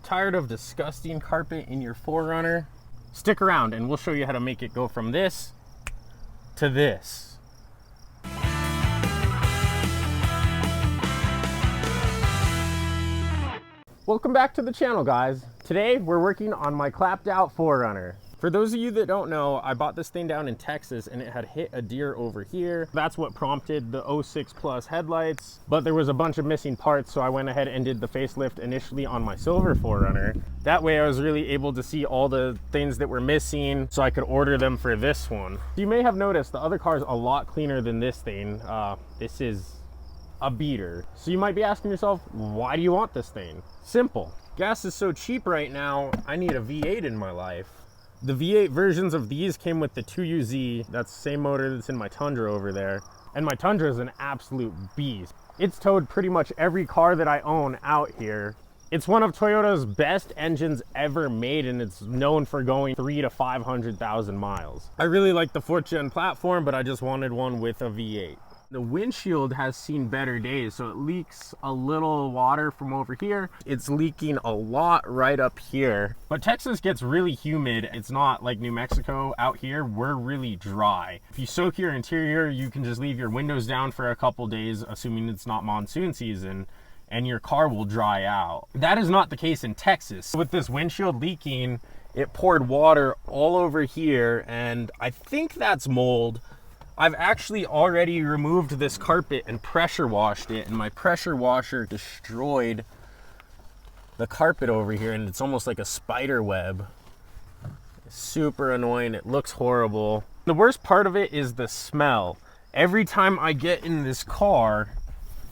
Tired of disgusting carpet in your 4runner? Stick around and we'll show you how to make it go from this to this. Welcome back to the channel, guys. Today we're working on my clapped out 4runner. For those of you that don't know, I bought this thing down in Texas and it had hit a deer over here. That's what prompted the 06 Plus headlights, but there was a bunch of missing parts, so I went ahead and did the facelift initially on my silver 4runner. That way I was really able to see all the things that were missing so I could order them for this one. You may have noticed the other car is a lot cleaner than this thing. This is a beater. So you might be asking yourself, why do you want this thing? Simple. Gas is so cheap right now, I need a V8 in my life. The V8 versions of these came with the 2UZ. That's the same motor that's in my Tundra over there. And my Tundra is an absolute beast. It's towed pretty much every car that I own out here. It's one of Toyota's best engines ever made, and it's known for going 300,000 to 500,000 miles. I really like the 4th gen platform, but I just wanted one with a V8. The windshield has seen better days, so it leaks a little water from over here. It's leaking a lot right up here. But Texas gets really humid. It's not like New Mexico. Out here, we're really dry. If you soak your interior, you can just leave your windows down for a couple days, assuming it's not monsoon season, and your car will dry out. That is not the case in Texas. With this windshield leaking, it poured water all over here, and I think that's mold. I've actually already removed this carpet and pressure washed it, and my pressure washer destroyed the carpet over here, and it's almost like a spider web. It's super annoying. It looks horrible. The worst part of it is the smell. Every time I get in this car,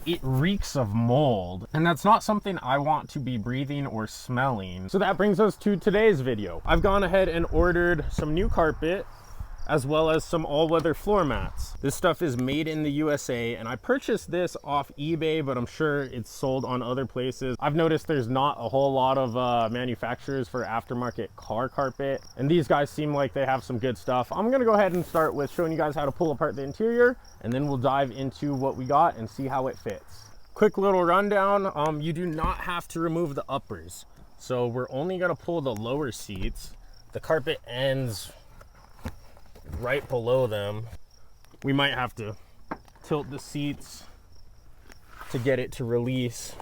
it reeks of mold, and that's not something I want to be breathing or smelling. So that brings us to today's video. I've gone ahead and ordered some new carpet, as well as some all-weather floor mats. This stuff is made in the USA, and I purchased this off eBay, but I'm sure it's sold on other places. I've noticed there's not a whole lot of manufacturers for aftermarket car carpet, and these guys seem like they have some good stuff. I'm gonna go ahead and start with showing you guys how to pull apart the interior, and then we'll dive into what we got and see how it fits. Quick little rundown, you do not have to remove the uppers. So we're only gonna pull the lower seats. The carpet ends right below them. We might have to tilt the seats to get it to release,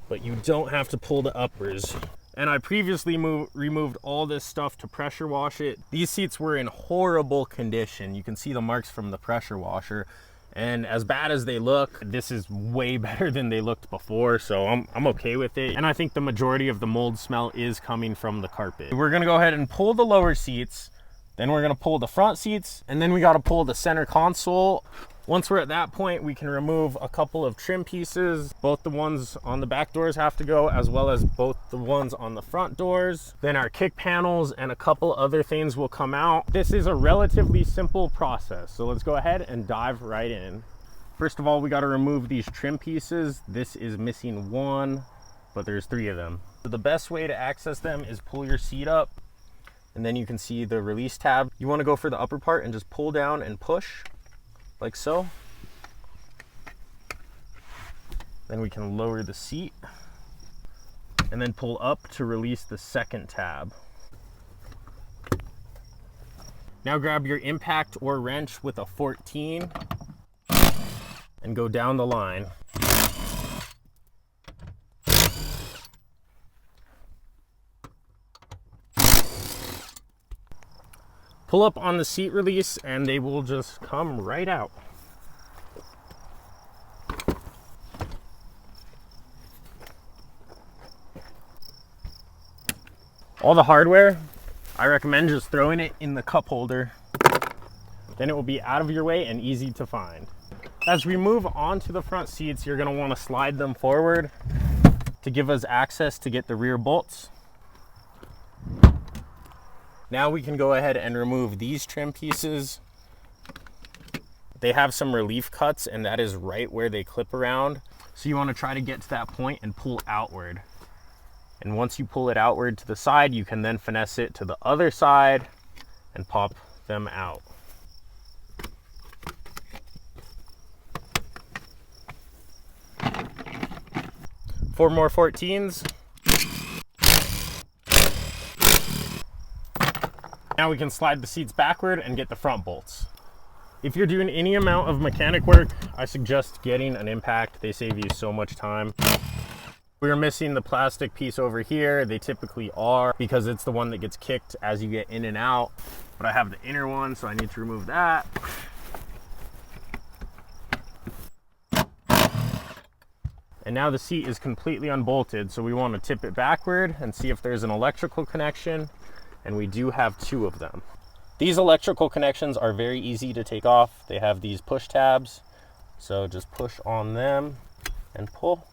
but you don't have to pull the uppers. And I previously removed all this stuff to pressure wash it. These seats were in horrible condition. You can see the marks from the pressure washer, and as bad as they look, this is way better than they looked before, so I'm okay with it. And I think the majority of the mold smell is coming from the carpet. We're gonna go ahead and pull the lower seats. Then we're gonna pull the front seats, and then we gotta pull the center console. Once we're at that point, we can remove a couple of trim pieces. Both the ones on the back doors have to go, as well as both the ones on the front doors. Then our kick panels and a couple other things will come out. This is a relatively simple process, so let's go ahead and dive right in. First of all, we gotta remove these trim pieces. This is missing one, but there's 3 of them. So the best way to access them is pull your seat up, and then you can see the release tab. You want to go for the upper part and just pull down and push like so. Then we can lower the seat and then pull up to release the second tab. Now grab your impact or wrench with a 14 and go down the line. Pull up on the seat release and they will just come right out. All the hardware, I recommend just throwing it in the cup holder. Then it will be out of your way and easy to find. As we move on to the front seats, you're gonna wanna slide them forward to give us access to get the rear bolts. Now we can go ahead and remove these trim pieces. They have some relief cuts, and that is right where they clip around. So you want to try to get to that point and pull outward. And once you pull it outward to the side, you can then finesse it to the other side and pop them out. 4 more 14s. Now we can slide the seats backward and get the front bolts. If you're doing any amount of mechanic work, I suggest getting an impact. They save you so much time. We were missing the plastic piece over here. They typically are, because it's the one that gets kicked as you get in and out. But I have the inner one, so I need to remove that. And now the seat is completely unbolted, so we want to tip it backward and see if there's an electrical connection, and we do have 2 of them. These electrical connections are very easy to take off. They have these push tabs, so just push on them and pull.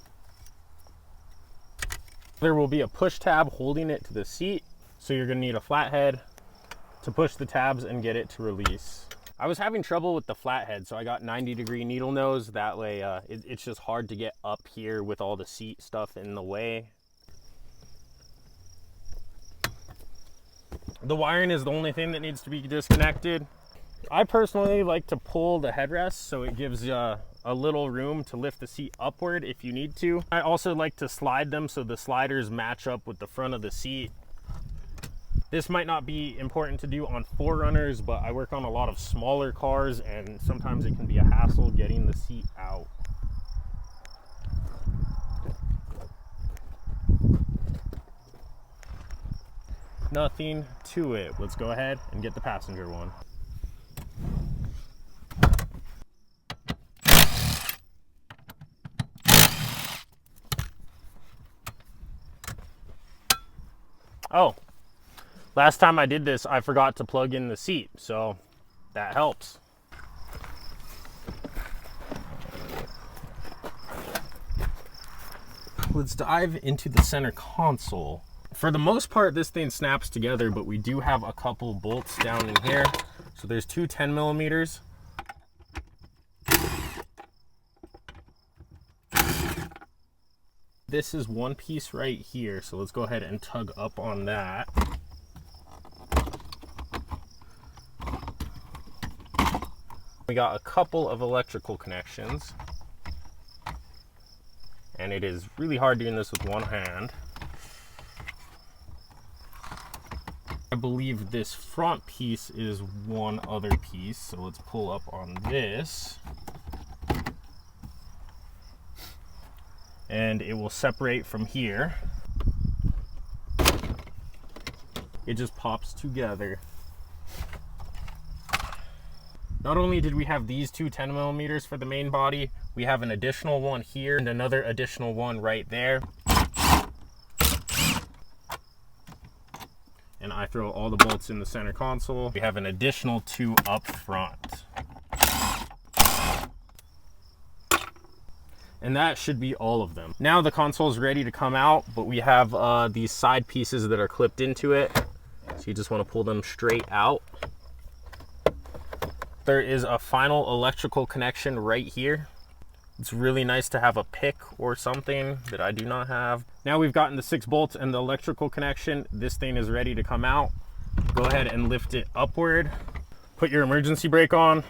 There will be a push tab holding it to the seat, so you're going to need a flathead to push the tabs and get it to release. I was having trouble with the flathead, so I got 90-degree needle nose. That way it's just hard to get up here with all the seat stuff in the way. The wiring is the only thing that needs to be disconnected. I personally like to pull the headrest, so it gives you a little room to lift the seat upward if you need to. I also like to slide them so the sliders match up with the front of the seat. This might not be important to do on 4runners, but I work on a lot of smaller cars, and sometimes it can be a hassle getting the seat out. Nothing to it. Let's go ahead and get the passenger one. Oh, last time I did this, I forgot to plug in the seat, so that helps. Let's dive into the center console. For the most part, this thing snaps together, but we do have a couple bolts down in here. So there's 2 10mm. This is one piece right here, so let's go ahead and tug up on that. We got a couple of electrical connections, and it is really hard doing this with one hand. I believe this front piece is one other piece, so let's pull up on this. And it will separate from here. It just pops together. Not only did we have these 2 10mm for the main body, we have an additional one here and another additional one right there. And I throw all the bolts in the center console. We have an additional 2 up front. And that should be all of them. Now the console is ready to come out, but we have these side pieces that are clipped into it. So you just want to pull them straight out. There is a final electrical connection right here. It's really nice to have a pick or something that I do not have. Now we've gotten the 6 bolts and the electrical connection. This thing is ready to come out. Go ahead and lift it upward. Put your emergency brake on.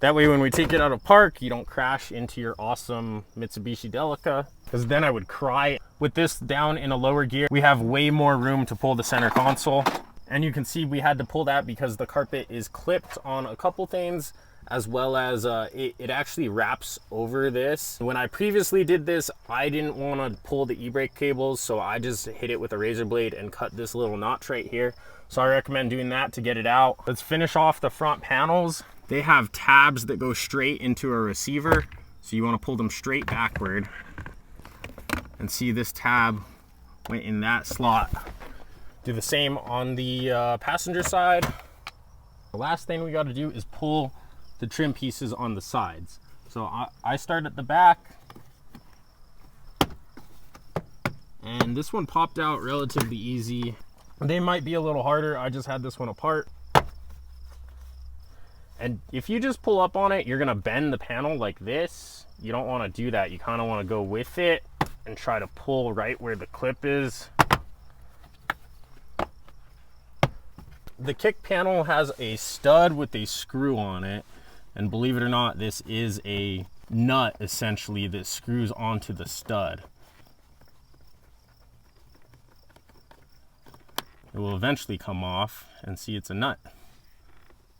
That way when we take it out of park, you don't crash into your awesome Mitsubishi Delica, because then I would cry. With this down in a lower gear, we have way more room to pull the center console. And you can see we had to pull that because the carpet is clipped on a couple things, as well as it actually wraps over this. When I previously did this, I didn't want to pull the e-brake cables, so I just hit it with a razor blade and cut this little notch right here. So I recommend doing that to get it out. Let's finish off the front panels. They have tabs that go straight into a receiver, so you want to pull them straight backward. And see, this tab went in that slot. Do the same on the passenger side. The last thing we got to do is pull the trim pieces on the sides. So I start at the back, and this one popped out relatively easy. They might be a little harder. I just had this one apart. And if you just pull up on it, you're gonna bend the panel like this. You don't want to do that. You kind of want to go with it and try to pull right where the clip is. The kick panel has a stud with a screw on it, and believe it or not, this is a nut essentially that screws onto the stud. it will eventually come off, and see it's a nut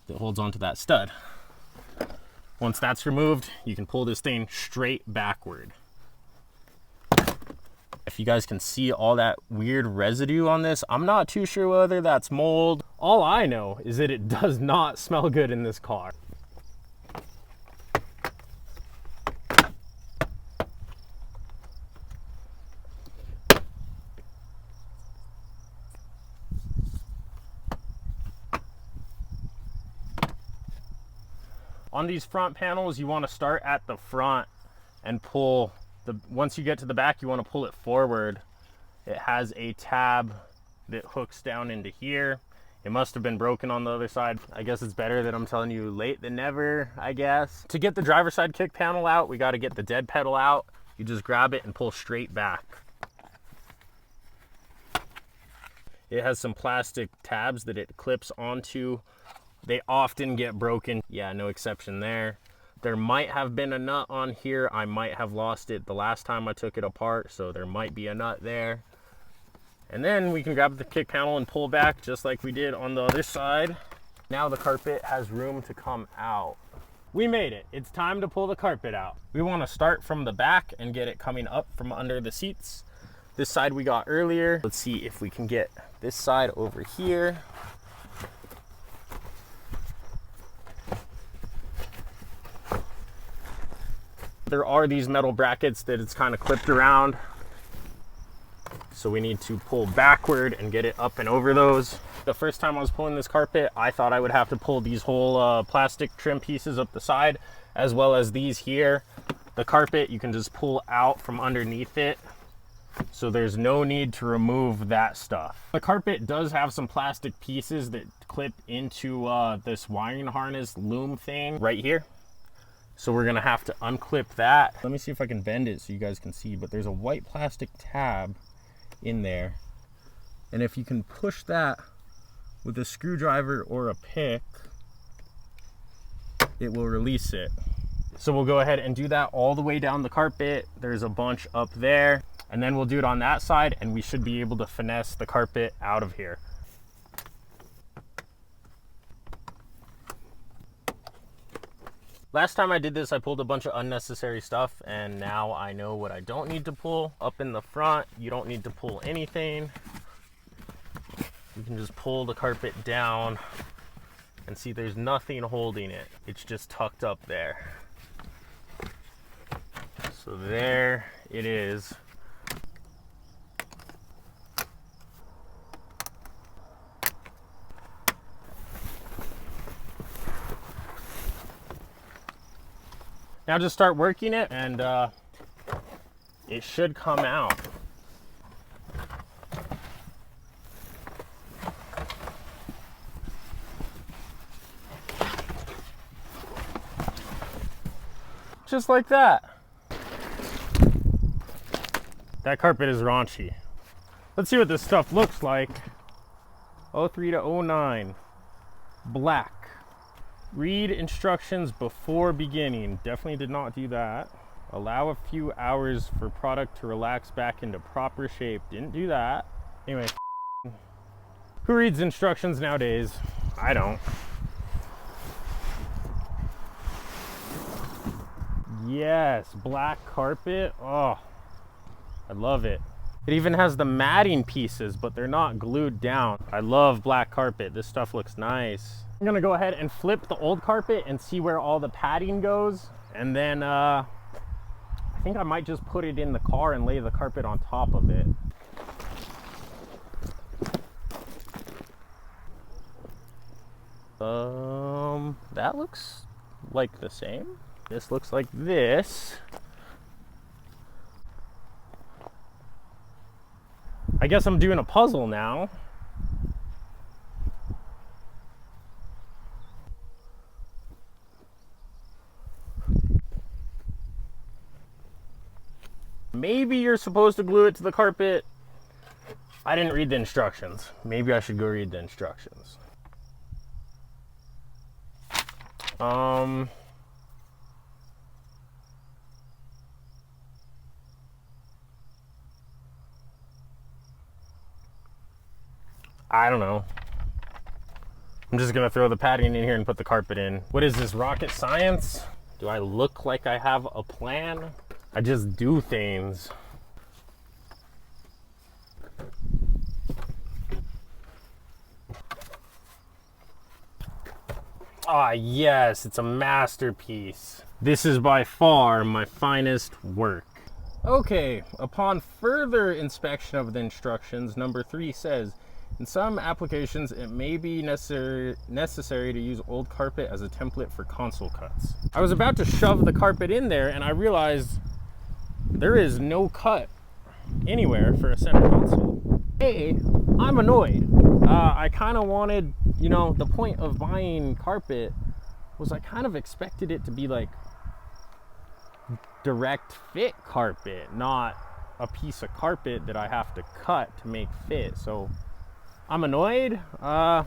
that holds onto that stud. Once that's removed, you can pull this thing straight backward. If you guys can see all that weird residue on this, I'm not too sure whether that's mold. All I know is that it does not smell good in this car. On these front panels, you want to start at the front and pull once you get to the back, you want to pull it forward. It has a tab that hooks down into here. It must have been broken on the other side. I guess it's better that I'm telling you late than never, I guess. To get the driver's side kick panel out, we got to get the dead pedal out. You just grab it and pull straight back. It has some plastic tabs that it clips onto. They often get broken. Yeah, no exception there. There might have been a nut on here. I might have lost it the last time I took it apart, so there might be a nut there. And then we can grab the kick panel and pull back just like we did on the other side. Now the carpet has room to come out. We made it. It's time to pull the carpet out. We want to start from the back and get it coming up from under the seats. This side we got earlier. Let's see if we can get this side over here. There are these metal brackets that it's kind of clipped around. So we need to pull backward and get it up and over those. The first time I was pulling this carpet, I thought I would have to pull these whole plastic trim pieces up the side, as well as these here. The carpet, you can just pull out from underneath it. So there's no need to remove that stuff. The carpet does have some plastic pieces that clip into this wiring harness loom thing right here. So we're gonna have to unclip that. Let me see if I can bend it so you guys can see, but there's a white plastic tab in there. And if you can push that with a screwdriver or a pick, it will release it. So we'll go ahead and do that all the way down the carpet. There's a bunch up there. And then we'll do it on that side, and we should be able to finesse the carpet out of here. Last time I did this, I pulled a bunch of unnecessary stuff, and now I know what I don't need to pull. Up in the front, you don't need to pull anything. You can just pull the carpet down and see there's nothing holding it. It's just tucked up there. So there it is. Now just start working it, and it should come out. Just like that. That carpet is raunchy. Let's see what this stuff looks like. 03 to 09. Black. Read instructions before beginning. Definitely did not do that. Allow a few hours for product to relax back into proper shape. Didn't do that. Anyway, who reads instructions nowadays? I don't. Yes, black carpet. Oh, I love it. It even has the matting pieces, but they're not glued down. I love black carpet. This stuff looks nice. I'm gonna go ahead and flip the old carpet and see where all the padding goes. And then I think I might just put it in the car and lay the carpet on top of it. That looks like the same. This looks like this. I guess I'm doing a puzzle now. Maybe you're supposed to glue it to the carpet. I didn't read the instructions. Maybe I should go read the instructions. I don't know. I'm just gonna throw the padding in here and put the carpet in. What is this, rocket science? Do I look like I have a plan? I just do things. Ah, yes, it's a masterpiece. This is by far my finest work. Okay, upon further inspection of the instructions, number 3 says, in some applications, it may be necessary to use old carpet as a template for console cuts. I was about to shove the carpet in there and I realized there is no cut anywhere for a center console. Hey, I'm annoyed. I kind of wanted, you know, the point of buying carpet was I kind of expected it to be like direct fit carpet, not a piece of carpet that I have to cut to make fit. So I'm annoyed. Yeah,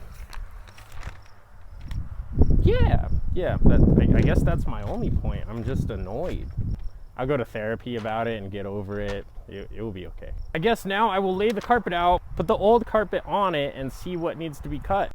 I guess that's my only point. I'm just annoyed. I'll go to therapy about it and get over it. It will be okay. I guess now I will lay the carpet out, put the old carpet on it, and see what needs to be cut.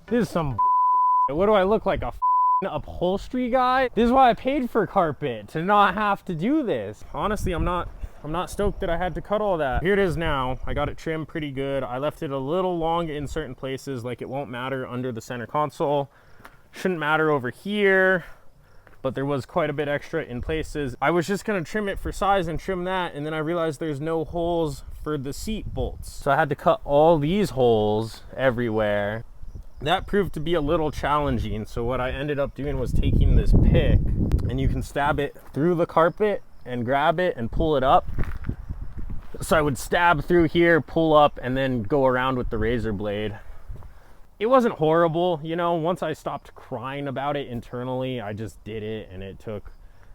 This is some what do I look like, a upholstery guy? This is why I paid for carpet, to not have to do this. Honestly, I'm not stoked that I had to cut all that. Here it is now. I got it trimmed pretty good. I left it a little long in certain places, like it won't matter under the center console. Shouldn't matter over here, but there was quite a bit extra in places. I was just gonna trim it for size and trim that, and then I realized there's no holes for the seat bolts. So I had to cut all these holes everywhere. That proved to be a little challenging. So what I ended up doing was taking this pick, and you can stab it through the carpet and grab it and pull it up. So I would stab through here, pull up, and then go around with the razor blade. It wasn't horrible, you know. Once I stopped crying about it internally, I just did it, and it took,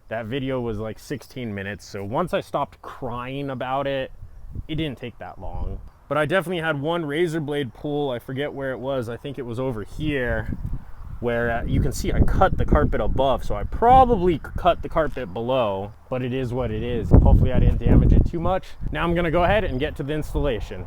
that video was like 16 minutes. So once I stopped crying about it, it didn't take that long. But I definitely had one razor blade pull. I forget where it was. I think it was over here, where you can see I cut the carpet above. So I probably cut the carpet below, but it is what it is. Hopefully I didn't damage it too much. Now I'm gonna go ahead and get to the installation.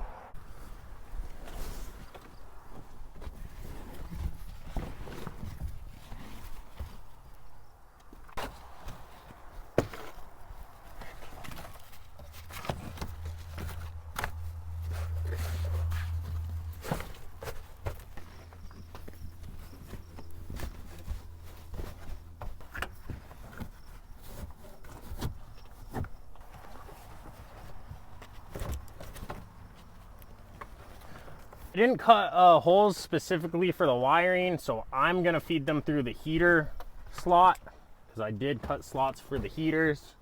I didn't cut holes specifically for the wiring, so I'm gonna feed them through the heater slot, because I did cut slots for the heaters.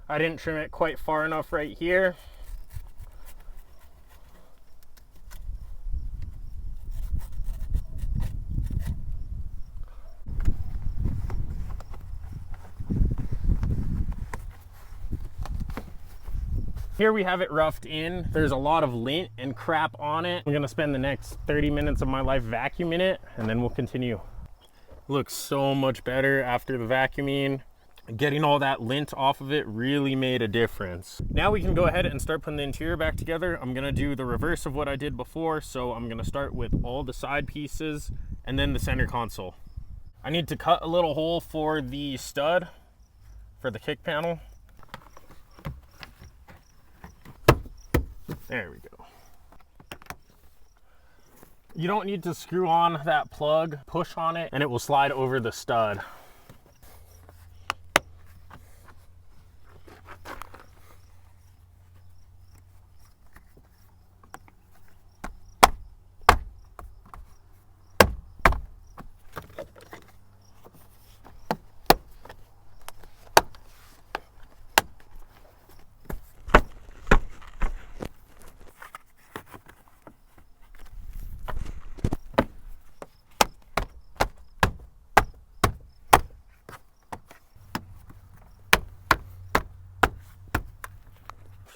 I didn't trim it quite far enough right here. Here we have it roughed in. There's a lot of lint and crap on it. I'm gonna spend the next 30 minutes of my life vacuuming it, and then we'll continue. Looks so much better after the vacuuming. Getting all that lint off of it really made a difference. Now we can go ahead and start putting the interior back together. I'm gonna do the reverse of what I did before, so I'm gonna start with all the side pieces and then the center console. I need to cut a little hole for the stud for the kick panel. There we go. You don't need to screw on that plug. Push on it and it will slide over the stud.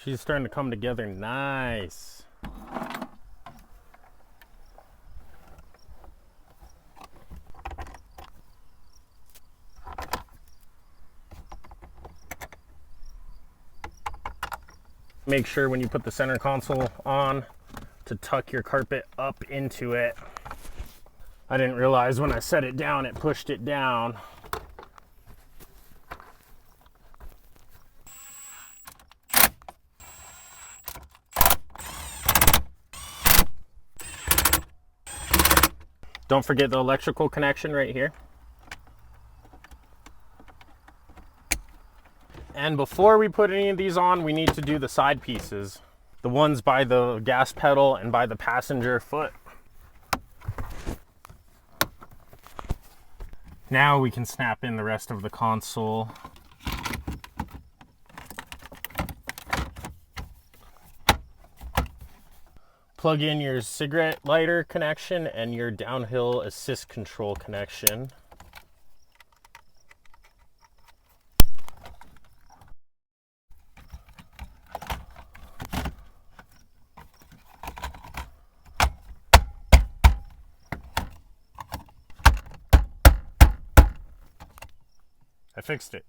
She's starting to come together nice. Make sure when you put the center console on to tuck your carpet up into it. I didn't realize when I set it down, it pushed it down. Don't forget the electrical connection right here. And before we put any of these on, we need to do the side pieces. The ones by the gas pedal and by the passenger foot. Now we can snap in the rest of the console. Plug in your cigarette lighter connection and your downhill assist control connection. I fixed it.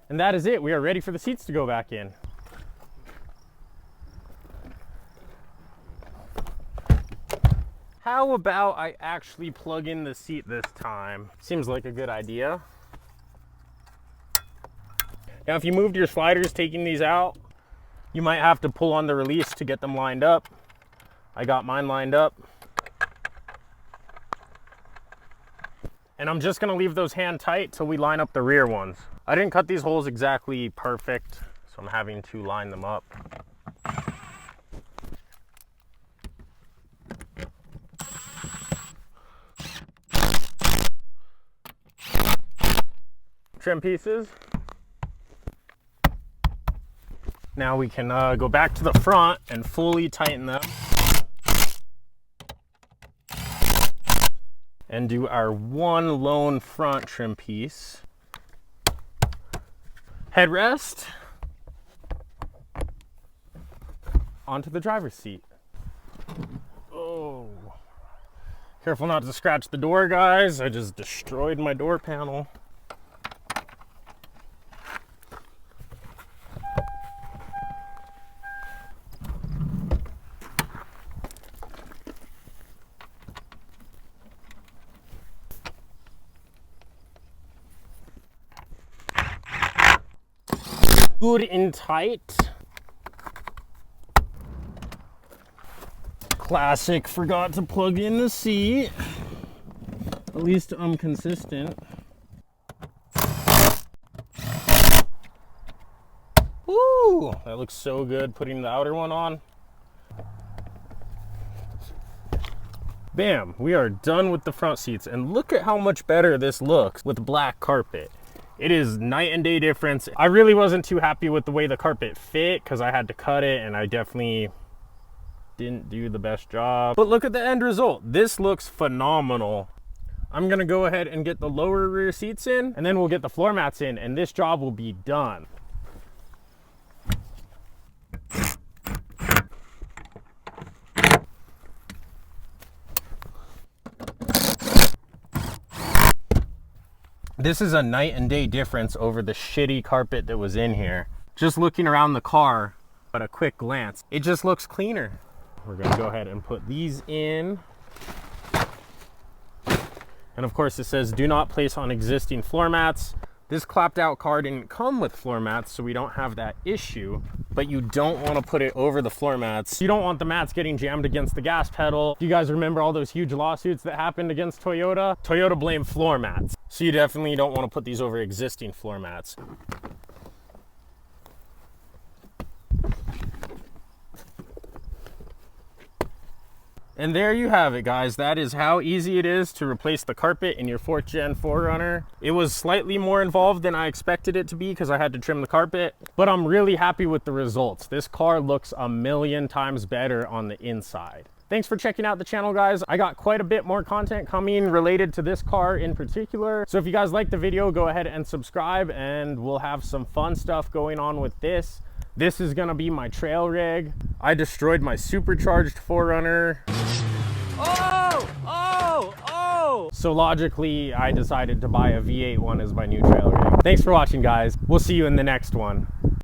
And that is it. We are ready for the seats to go back in. How about I actually plug in the seat this time? Seems like a good idea. Now, if you moved your sliders taking these out, you might have to pull on the release to get them lined up. I got mine lined up. And I'm just gonna leave those hand tight till we line up the rear ones. I didn't cut these holes exactly perfect, so I'm having to line them up. Trim pieces. Now we can go back to the front and fully tighten them. And do our one lone front trim piece. Headrest. Onto the driver's seat. Oh. Careful not to scratch the door, guys. I just destroyed my door panel. good and tight. Classic, forgot to plug in the seat. At least I'm consistent. Woo! That looks so good, putting the outer one on. Bam, we are done with the front seats, and look at how much better this looks with black carpet. It is night and day difference. I really wasn't too happy with the way the carpet fit because I had to cut it, and I definitely didn't do the best job. But look at the end result. This looks phenomenal. I'm gonna go ahead and get the lower rear seats in, and then we'll get the floor mats in, and this job will be done. This is a night and day difference over the shitty carpet that was in here. Just looking around the car at a quick glance, it just looks cleaner. We're gonna go ahead and put these in. And of course it says do not place on existing floor mats. This clapped out car didn't come with floor mats, so we don't have that issue, but you don't want to put it over the floor mats. You don't want the mats getting jammed against the gas pedal. Do you guys remember all those huge lawsuits that happened against Toyota? Toyota blamed floor mats. So you definitely don't want to put these over existing floor mats. And there you have it, guys. That is how easy it is to replace the carpet in your 4th gen 4Runner. It was slightly more involved than I expected it to be because I had to trim the carpet, but I'm really happy with the results. This car looks a million times better on the inside. Thanks for checking out the channel, guys. I got quite a bit more content coming related to this car in particular. So if you guys like the video, go ahead and subscribe, and we'll have some fun stuff going on with this. This is gonna be my trail rig. I destroyed my supercharged 4Runner. So logically, I decided to buy a V8 one as my new trail rig. Thanks for watching, guys. We'll see you in the next one.